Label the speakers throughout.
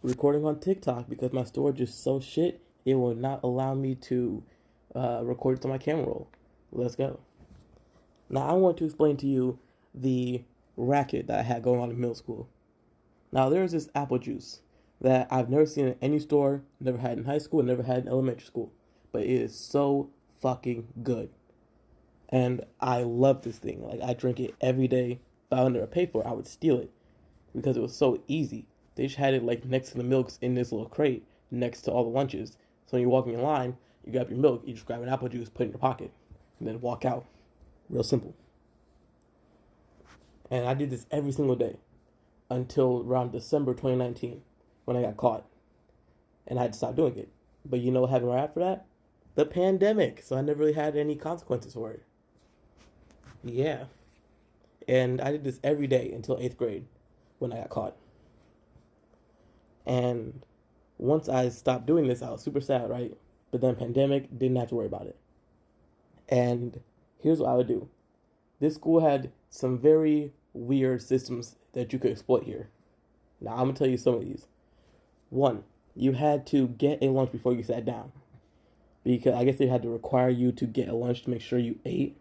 Speaker 1: recording on TikTok because my storage is so shit, it will not allow me to record it to my camera roll. Let's go. Now, I want to explain to you the racket that I had going on in middle school. Now, there's this apple juice that I've never seen in any store, never had in high school, never had in elementary school, but it is so fucking good. And I love this thing. Like, I drink it every day. If I would never pay for it, I would steal it because it was so easy. They just had it like next to the milks in this little crate next to all the lunches. So when you're walking in line, you grab your milk, you just grab an apple juice, put it in your pocket, and then walk out. Real simple. And I did this every single day until around December 2019 when I got caught. And I had to stop doing it. But you know what happened right after that? The pandemic. So I never really had any consequences for it. Yeah. And I did this every day until 8th grade when I got caught. And once I stopped doing this, I was super sad, right? But then pandemic, didn't have to worry about it. And here's what I would do. This school had some very weird systems that you could exploit here. Now, I'm going to tell you some of these. One, you had to get a lunch before you sat down. Because I guess they had to require you to get a lunch to make sure you ate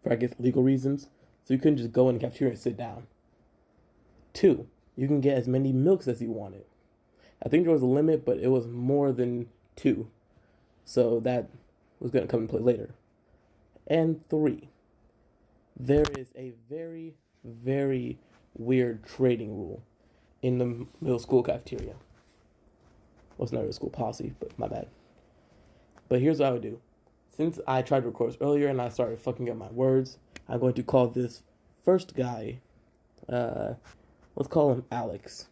Speaker 1: for, I guess, legal reasons. So you couldn't just go in the cafeteria and sit down. Two, you can get as many milks as you wanted. I think there was a limit, but it was more than two. So that was going to come into play later. And three, there is a very, very weird trading rule in the middle school cafeteria. Well, it's not really a school policy, but my bad. But here's what I would do. Since I tried to record earlier and I started fucking up my words, I'm going to call this first guy, let's call him Alex.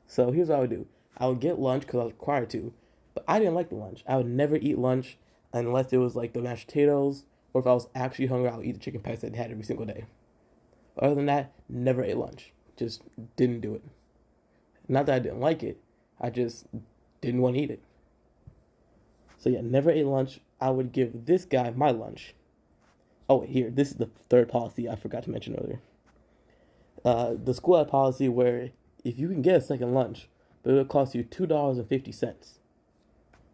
Speaker 1: So here's what I would do. I would get lunch because I was required to, but I didn't like the lunch. I would never eat lunch unless it was like the mashed potatoes, or if I was actually hungry, I would eat the chicken pasta that they had every single day. Other than that, never ate lunch. Just didn't do it. Not that I didn't like it, I just didn't want to eat it. So yeah, never ate lunch. I would give this guy my lunch. Oh, wait, here, this is the third policy I forgot to mention earlier. The school had a policy where if you can get a second lunch, but it'll cost you $2.50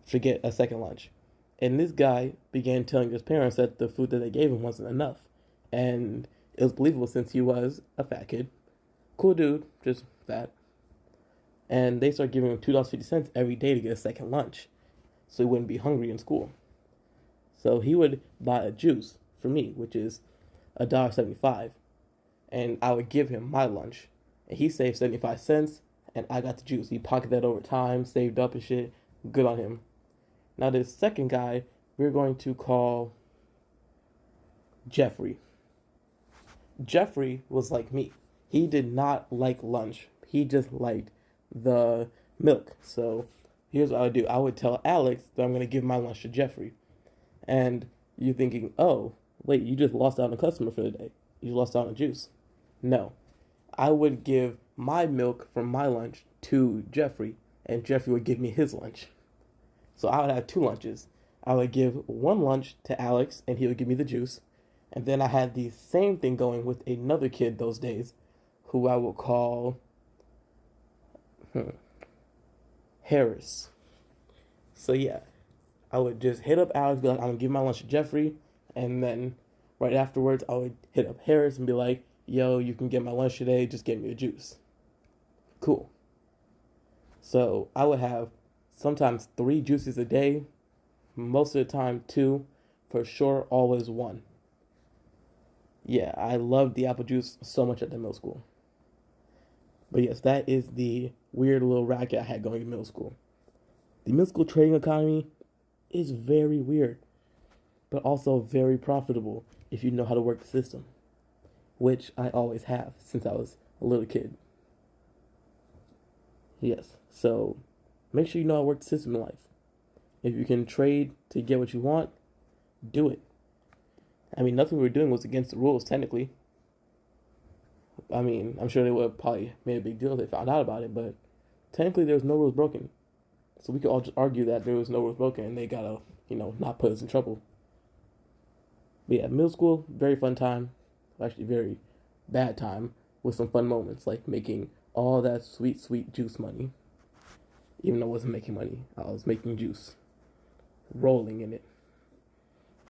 Speaker 1: to get a second lunch. And this guy began telling his parents that the food that they gave him wasn't enough. And it was believable since he was a fat kid. Cool dude, just fat. And they started giving him $2.50 every day to get a second lunch, so he wouldn't be hungry in school. So he would buy a juice for me, which is $1.75, and I would give him my lunch. And he saved 75 cents, and I got the juice. He pocketed that over time, saved up and shit. Good on him. Now, this second guy, we're going to call Jeffrey. Jeffrey was like me. He did not like lunch. He just liked the milk. So here's what I would do. I would tell Alex that I'm going to give my lunch to Jeffrey. And you're thinking, oh, wait, you just lost out on a customer for the day. You lost out on juice. No. I would give my milk from my lunch to Jeffrey, and Jeffrey would give me his lunch. So I would have two lunches. I would give one lunch to Alex, and he would give me the juice. And then I had the same thing going with another kid those days, who I will call Harris. So yeah, I would just hit up Alex, be like, I'm gonna give my lunch to Jeffrey, and then right afterwards, I would hit up Harris and be like, yo, you can get my lunch today, just get me a juice. Cool. So I would have sometimes 3 juices a day, most of the time 2, for sure, always 1. Yeah, I loved the apple juice so much at the middle school. But yes, that is the weird little racket I had going in middle school. The middle school trading economy is very weird, but also very profitable if you know how to work the system, which I always have since I was a little kid. Yes, so make sure you know how to work the system in life. If you can trade to get what you want, do it. I mean, nothing we were doing was against the rules, technically. I mean, I'm sure they would have probably made a big deal if they found out about it, but technically there was no rules broken. So we could all just argue that there was no rules broken and they gotta, not put us in trouble. But yeah, middle school, very fun time. Actually, very bad time with some fun moments, like making all that sweet, sweet juice money. even though I wasn't making money. I was making juice, rolling in it.